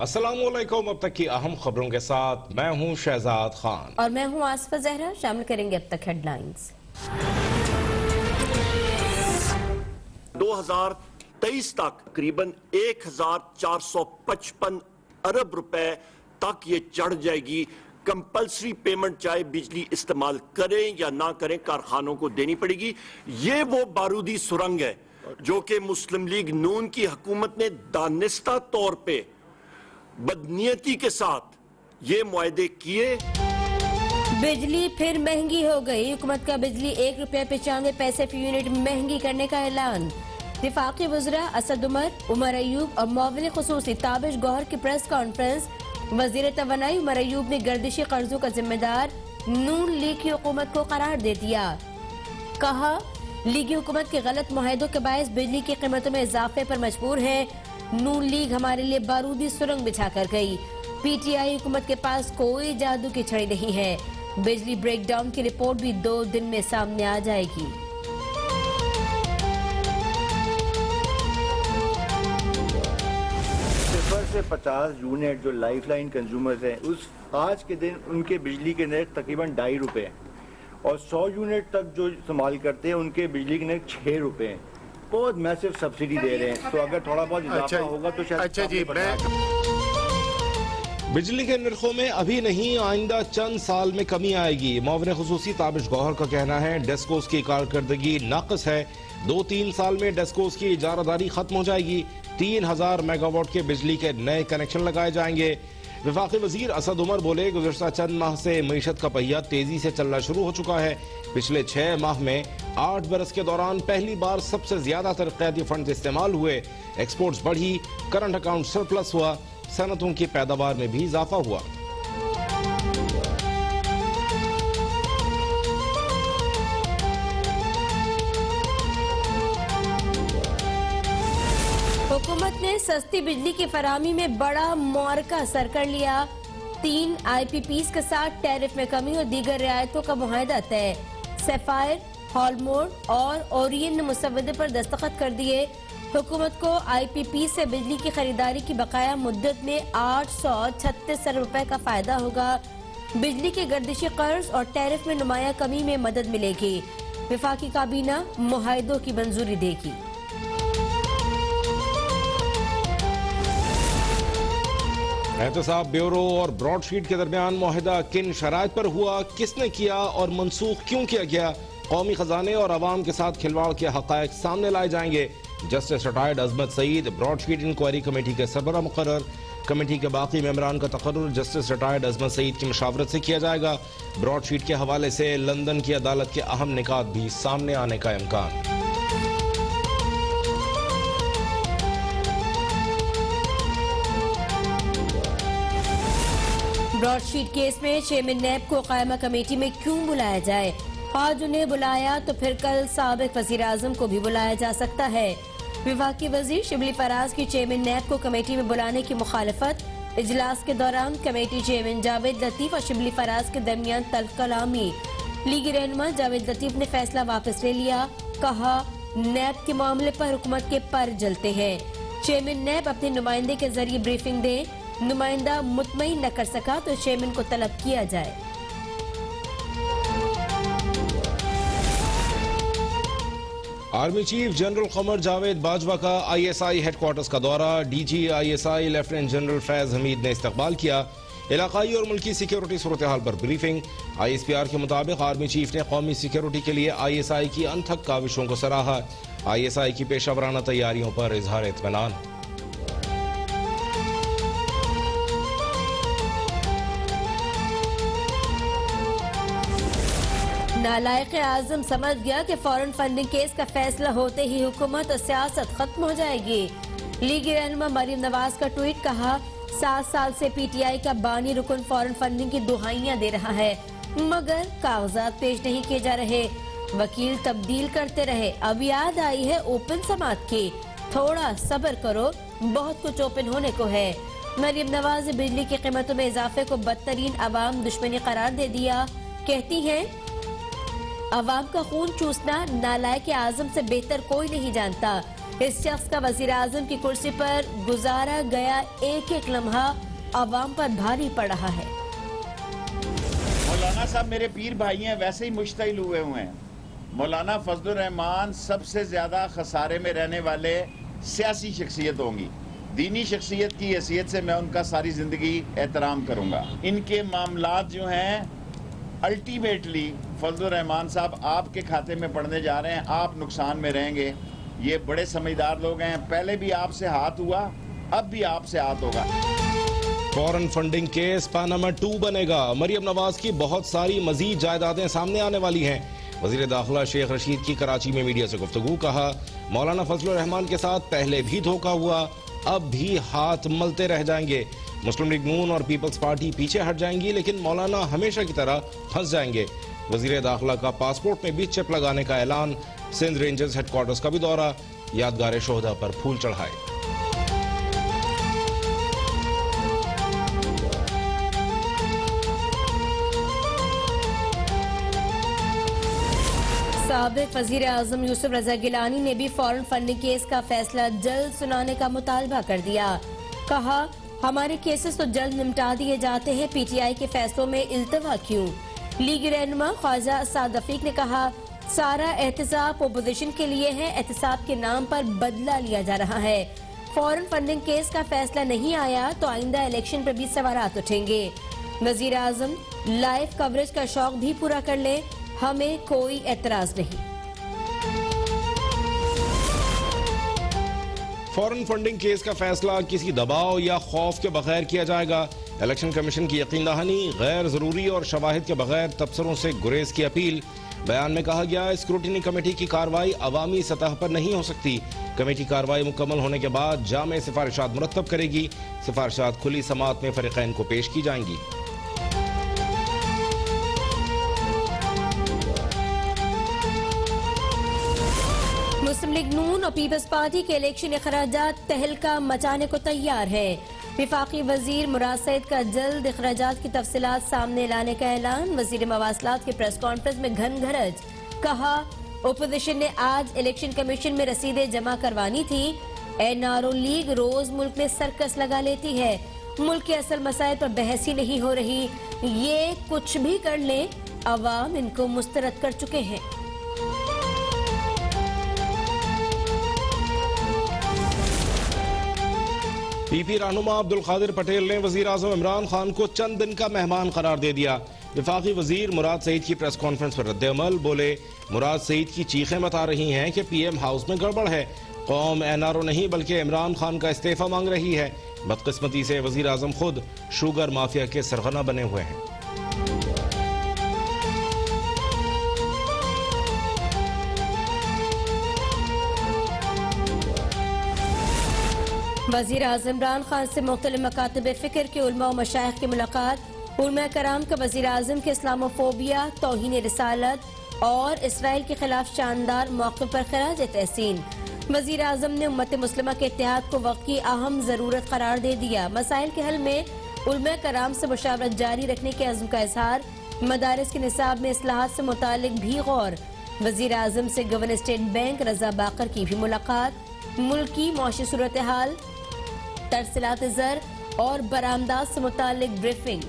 अस्सलामुअलैकुम। अब तक की अहम खबरों के साथ मैं हूं शहजाद खान और मैं हूं आसफा जहरा। शामिल करेंगे अब तक हेडलाइंस। 2023 तक करीबन 1455 अरब रुपए तक ये चढ़ जाएगी। कंपल्सरी पेमेंट चाहे बिजली इस्तेमाल करें या ना करें कारखानों को देनी पड़ेगी। ये वो बारूदी सुरंग है जो कि मुस्लिम लीग नून की हुकूमत ने दानिस्ता तौर पे बदनीयती के साथ ये मुआहदे किए। बिजली फिर महंगी हो गई। हुकूमत का बिजली 1 रुपया 95 पैसे फी यूनिट महंगी करने का ऐलान। विफाकी वज़रा असद उमर अयूब और मुआविन खुसूसी ताबिश गौहर की प्रेस कॉन्फ्रेंस। वजीर तवानाई उमर अयूब ने गर्दिशी कर्जों का जिम्मेदार नून लीग की हुकूमत को करार दे दिया। कहा, लीगी हुकूमत के गलत मुआहदों के बायस बिजली की कीमतों में इजाफे पर मजबूर है। नून लीग हमारे लिए बारूदी सुरंग बिछा कर गई। पीटीआई हुकूमत के पास कोई जादू की छड़ी नहीं है। बिजली ब्रेकडाउन की रिपोर्ट भी 2 दिन में सामने आ जाएगी। 0 से 50 यूनिट जो लाइफलाइन कंज्यूमर्स हैं, उस आज के दिन उनके बिजली के नर्ख तकरीबन 2.5 रुपए हैं और 100 यूनिट तक जो इस्तेमाल करते हैं उनके बिजली के नर्ख 6 रुपए हैं। बहुत मैसिव सब्सिडी दे रहे हैं, तो अगर थोड़ा बहुत इजाफा होगा तो शायद बिजली के निर्खों में अभी नहीं, आइंदा चंद साल में कमी आएगी। मुआविन खुसूसी ताबिश गौहर का कहना है, डेस्कोस की कारकर्दगी नाक़िस है। 2-3 साल में डेस्कोस की इजारादारी खत्म हो जाएगी। 3000 मेगावाट के बिजली के नए कनेक्शन लगाए जाएंगे। विफाकी वजीर असद उमर बोले, गुज़श्ता चंद माह से मईशत का पहिया तेजी से चलना शुरू हो चुका है। पिछले 6 माह में 8 बरस के दौरान पहली बार सबसे ज्यादा तरक्याती फंड इस्तेमाल हुए। एक्सपोर्ट्स बढ़ी, करंट अकाउंट सरप्लस हुआ, सनतों की पैदावार में भी इजाफा हुआ। हुकूमत ने सस्ती बिजली की फराहमी में बड़ा मुआरका सर कर लिया। 3 IPPs के साथ टैरिफ में कमी और दीगर रियायतों का मुआहदा तय। सैफायर, हॉलमोड और ओरियन ने मुसव्वदे पर दस्तखत कर दिए। हुकूमत को IPP से बिजली की खरीदारी की बकाया मुद्दत में 836 अरब रुपए का फायदा होगा। बिजली के गर्दिशी कर्ज और टैरिफ में नुमाया कमी में मदद मिलेगी। विफाकी काबीना मुआहदों की मंजूरी देगी। एहतसाब ब्यूरो और ब्रॉडशीट के दरमियान मुआहदा किन शराइत पर हुआ, किसने किया और मनसूख क्यों किया गया? कौमी खजाने और अवाम के साथ खिलवाड़ के हकायक सामने लाए जाएंगे। जस्टिस रिटायर्ड अजमत सईद ब्रॉडशीट इंक्वायरी कमेटी के सरबरा मुकर्रर। कमेटी के बाकी मेंबरान का तकर्रुर जस्टिस रिटायर्ड अजमत सईद की मशावरत से किया जाएगा। ब्रॉडशीट के हवाले से लंदन की अदालत के अहम निकात भी सामने आने का इम्कान। ब्रॉडशीट केस में चेयरमैन नैब को कायमा कमेटी में क्यों बुलाया जाए? आज उन्हें बुलाया तो फिर कल साबिक वजीर आजम को भी बुलाया जा सकता है। विफाकी वजीर शिबली फराज की चेयरमैन नैब को कमेटी में बुलाने की मुखालफत। इजलास के दौरान कमेटी चेयरमैन जावेद लतीफ और शिबली फराज के दरमियान तल्ख कलामी। लीगी रहनुमा जावेद लतीफ ने फैसला वापस ले लिया। कहा, नैब के मामले पर हुकूमत के पर जलते हैं। चेयरमैन नैब अपने नुमाइंदे के जरिए ब्रीफिंग दे। नुमाइंदा मुतमईन न कर सका तो चेयरमैन को तलब किया जाए। Army chief general Qamar Javed Bajwa का ISI हेडक्वार्टर्स का दौरा। DG ISI lieutenant general Faiz Hamid ने इस्तकबाल किया। इलाकाई और मुल्की सिक्योरिटी सूरत हाल पर ब्रीफिंग। ISPR के मुताबिक आर्मी चीफ ने कौमी सिक्योरिटी के लिए ISI की अनथक काविशों को सराहा। ISI की पेशावराना तैयारियों पर इजहार इत्मीनान। नालायक आजम समझ गया कि फॉरेन फंडिंग केस का फैसला होते ही हुकूमत और सियासत खत्म हो जाएगी। लीगी रहनुमा मरियम नवाज का ट्वीट। कहा, 7 साल से PTI का बानी रुकन फॉरेन फंडिंग की दुहाइयां दे रहा है मगर कागजात पेश नहीं किए जा रहे। वकील तब्दील करते रहे, अब याद आई है ओपन समात की। थोड़ा सब्र करो, बहुत कुछ ओपन होने को है। मरियम नवाज ने बिजली की कीमतों में इजाफे को बदतरीन अवाम दुश्मनी करार दे दिया। कहती हैं, अवाम का खून चूसना नालायक आजम से बेहतर कोई नहीं जानता। इस शख्स का वजीर आजम की कुर्सी पर गुजारा गया एक एक लम्हा अवाम पर भारी पड़ रहा है। मौलाना साहब मेरे पीर भाई हैं, वैसे ही मुश्तइल हुए हैं। मौलाना फजलुर रहमान सबसे ज्यादा खसारे में रहने वाले सियासी शख्सियत होंगी। दीनी शख्सियत की हैसियत से मैं उनका सारी जिंदगी एहतराम करूंगा। इनके मामलात जो हैं अल्टीमेटली फजलुर रहमान साहब आपके खाते में पड़ने जा रहे हैं, आप नुकसान में रहेंगे। ये बड़े समझदार लोग हैं, पहले भी आपसे हाथ हुआ, अब भी आपसे हाथ होगा। फॉरेन फंडिंग केस पानामा 2 बनेगा। मरियम नवाज की बहुत सारी मजीद जायदादें सामने आने वाली हैं। वजीर दाखिला शेख रशीद की कराची में मीडिया से गुफ्तगू। कहा, मौलाना फजलुर रहमान के साथ पहले भी धोखा हुआ, अब भी हाथ मलते रह जाएंगे। मुस्लिम लीग नून और पीपल्स पार्टी पीछे हट जाएंगी, लेकिन मौलाना हमेशा की तरह फंस जाएंगे। वजीर दाखिला का पासपोर्ट में भी चिप लगाने का ऐलान। सिंध रेंजर्स हेडक्वार्टर्स का भी दौरा। यादगार शोहदा पर फूल चढ़ाए। साबिक वजीर आजम यूसुफ रजा गिलानी ने भी फॉरेन फंडिंग केस का फैसला जल्द सुनाने का मुतालबा कर दिया। कहा, हमारे केसेस तो जल्द निपटा दिए जाते हैं, पीटीआई के फैसलों में इल्तवा क्यों। लीग रहनुमा ख्वाजा साद रफीक ने कहा, सारा एहतसाब ओपोजिशन के लिए है, एहतसाब के नाम पर बदला लिया जा रहा है। फॉरेन फंडिंग केस का फैसला नहीं आया तो आइंदा इलेक्शन पर भी सवालात उठेंगे। वजीर आजम लाइव कवरेज का शौक भी पूरा कर ले, हमें कोई एतराज नहीं। फॉरेन फंडिंग केस का फैसला किसी दबाव या खौफ के बगैर किया जाएगा। इलेक्शन कमीशन की यकीन दहानी, गैर जरूरी और शवाहिद के बगैर तबसरों से गुरेज की अपील। बयान में कहा गया, स्क्रूटिनी कमेटी की कार्रवाई अवामी सतह पर नहीं हो सकती। कमेटी कार्रवाई मुकम्मल होने के बाद जामे सिफारिशात मुरतब करेगी। सिफारिशात खुली समात में फरीकैन को पेश की जाएंगी। मुस्लिम लीग नून और पीपल्स पार्टी के इलेक्शन अखराजात तहलका मचाने को तैयार है। विफाकी वजीर मुराद सईद का जल्द अखराजात की तफसीलात सामने लाने का ऐलान। वजीर मवासलात की प्रेस कॉन्फ्रेंस में घनघरज। कहा, ओपोजिशन ने आज इलेक्शन कमीशन में रसीदें जमा करवानी थी। एनआरओ लीग रोज मुल्क में सर्कस लगा लेती है, मुल्क के असल मसाइल पर बहस ही नहीं हो रही। ये कुछ भी कर ले, अवाम इनको मुस्तरद कर चुके हैं। पीपी रहनुमा अब्दुल कादिर पटेल ने वजीर आजम इमरान खान को चंद दिन का मेहमान करार दे दिया। विफाकी वजीर मुराद सईद की प्रेस कॉन्फ्रेंस पर रद्द-ए-अमल। बोले, मुराद सईद की चीखें बता रही हैं कि पीएम हाउस में गड़बड़ है। कौम एनआरओ नहीं बल्कि इमरान खान का इस्तीफा मांग रही है। बदकिस्मती से वजीर आजम खुद शुगर माफिया के सरगना बने हुए हैं। वजीर आज़म इमरान खान से मुख्तलिफ मकातब फ़िक्र के उलमा और मशाइख की मुलाकात। उलमा कराम का वजीर आज़म के इस्लामोफोबिया, तौहीन रिसालत और इसराइल के खिलाफ शानदार मौक़िफ़ पर खिराज तहसीन। वजीर आज़म ने उम्मत मुस्लिमा के इत्तेहाद को वक्त की अहम ज़रूरत करार दे दिया। मसाइल के हल में उलमा कराम से मुशावरत जारी रखने के अज़्म का इजहार। मदारिस के निसाब में इस्लाहात से मुतालिक भी गौर। वजीर आज़म से गवर्नर स्टेट बैंक रजा बाकर की भी मुलाकात। मुल्क की मौशी सूरत हाल, तरसीलात ज़र और बरामदात से मुतालिक ब्रीफिंग।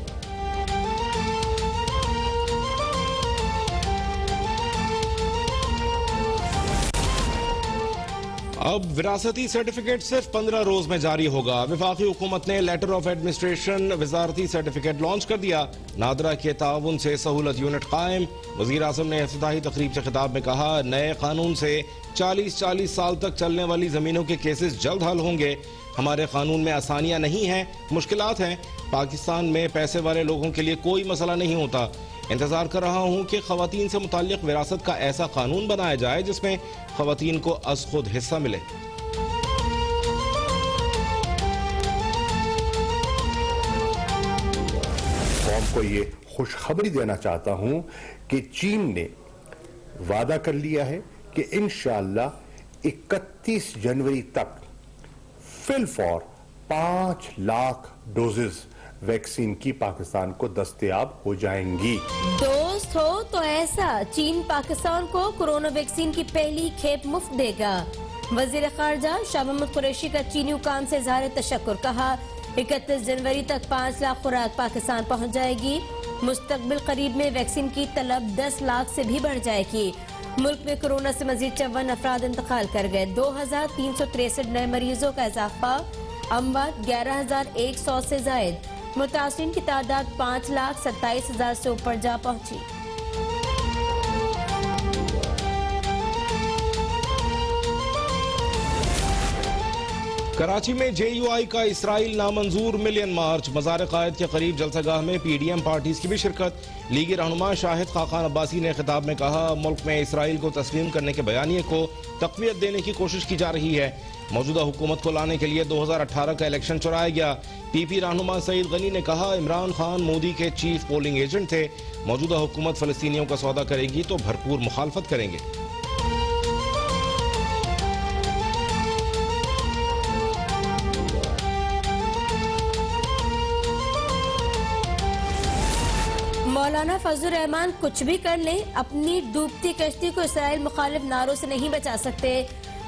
अब विरासती सर्टिफिकेट सिर्फ 15 रोज में जारी होगा। विफाकी हुकूमत ने लेटर ऑफ एडमिनिस्ट्रेशन विजारती सर्टिफिकेट लॉन्च कर दिया। नादरा के ताउन से सहूलत यूनिट कायम। वजीर आज़म ने इफ्तिताही तकरीब से खिताब में कहा, नए कानून से 40-40 साल तक चलने वाली जमीनों के केसेस जल्द हल होंगे। हमारे कानून में आसानियां नहीं हैं, मुश्किलात हैं। पाकिस्तान में पैसे वाले लोगों के लिए कोई मसला नहीं होता। इंतजार कर रहा हूं कि खवातीन से मुताल्लिक विरासत का ऐसा कानून बनाया जाए जिसमें खवातीन को अज़ खुद हिस्सा मिले। कौम को ये खुशखबरी देना चाहता हूं कि चीन ने वादा कर लिया है कि इंशाअल्लाह 31 जनवरी तक fill for 5 lakh doses vaccine की पाकिस्तान को दस्तयाब हो जाएंगी। दोस्त हो तो ऐसा, चीन पाकिस्तान को कोरोना वैक्सीन की पहली खेप मुफ्त देगा। वजीर खारजा शाह मोहम्मद कुरैशी का चीनी हुकाम से इजहार तशक्कुर, कहा 31 जनवरी तक 5 लाख खुराक पाकिस्तान पहुंच जाएगी। मुस्तकबिल करीब में वैक्सीन की तलब 10 लाख से भी बढ़ जाएगी। मुल्क में कोरोना से मजीद 54 अफराद इंतकाल कर गए। 2363 नए मरीजों का इजाफा, अमवात 11100 से जायद। मुतासिरीन की तादाद 5,27,000 से ऊपर जा पहुंची। कराची में JUI का इसराइल नामंजूर मिलियन मार्च, मज़ार कायद के करीब जलसागाह में PDM पार्टीज की भी शिरकत। लीगी रहनुमा शाहिद खाकान अब्बासी ने खिताब में कहा, मुल्क में इसराइल को तस्लीम करने के बयानिए को तक़वियत देने की कोशिश की जा रही है। मौजूदा हुकूमत को लाने के लिए 2018 का इलेक्शन चुराया गया। PP रहनुमा सईद गनी ने कहा, इमरान खान मोदी के चीफ पोलिंग एजेंट थे। मौजूदा हुकूमत फलस्तीनियों का सौदा करेगी तो भरपूर मुखालफत करेंगे। मौलाना फजलुर रहमान कुछ भी कर लें, अपनी डूबती कश्ती को इसराइल मुखालिफ नारों से नहीं बचा सकते।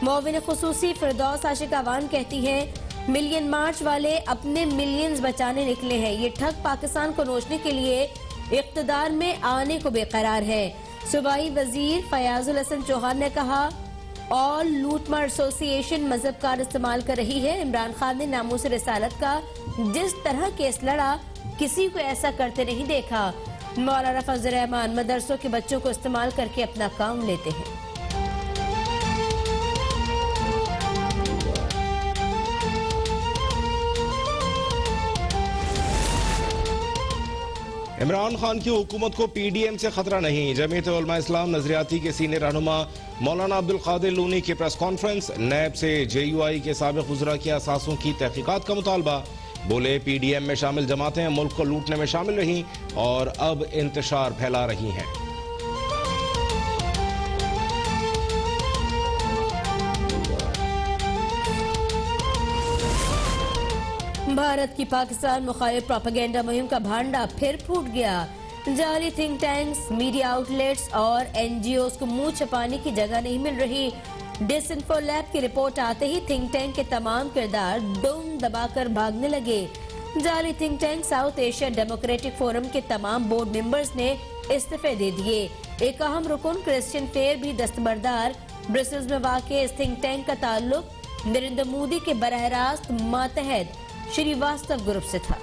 मुअव्विन खुसूसी फिरदौस आशिकावान कहती हैं, मिलियन मार्च वाले अपने मिलियंस बचाने निकले हैं। ये ठग पाकिस्तान को नोचने के लिए इख्तिदार में आने को बेकरार है। सूबाई वजीर फयाजुल हसन चौहान ने कहा, ऑल लूटमार एसोसिएशन मजहब कार्ड इस्तेमाल कर रही है। इमरान खान ने नामूस रिसालत का जिस तरह केस लड़ा, किसी को ऐसा करते नहीं देखा। मौलाना फजलुर रहमान मदरसों के बच्चों को इस्तेमाल करके अपना काम लेते हैं। इमरान खान की हुकूमत को PDM से खतरा नहीं। जमीयत उलमा इस्लाम नजरियाती के सीनियर रहनुमा मौलाना अब्दुल कादिर लूनी की प्रेस कॉन्फ्रेंस। नैब से JUI के साबिक वज़रा की असासों की तहकीकात का मुतालबा। बोले, PDM में शामिल जमातें मुल्क को लूटने में शामिल रहीं और अब इंतशार फैला रही हैं। भारत की पाकिस्तान मुखालिफ प्रोपेगेंडा मुहिम का भांडा फिर फूट गया। जाली थिंक टैंक्स, मीडिया आउटलेट्स और NGOs को मुंह छुपाने की जगह नहीं मिल रही। डिसइंफो लैब की रिपोर्ट आते ही थिंक टैंक के तमाम किरदार दुम दबाकर भागने लगे। जाली think tank south Asia democratic forum के तमाम बोर्ड मेंबर्स ने इस्तीफे दे दिए। एक अहम रुकन क्रिश्चियन फेयर भी दस्तबरदार। ब्रसेल्स में वाक़ इस थिंक टैंक का ताल्लुक नरेंद्र मोदी के बरह रास्त मातहत श्रीवास्तव ग्रुप से था।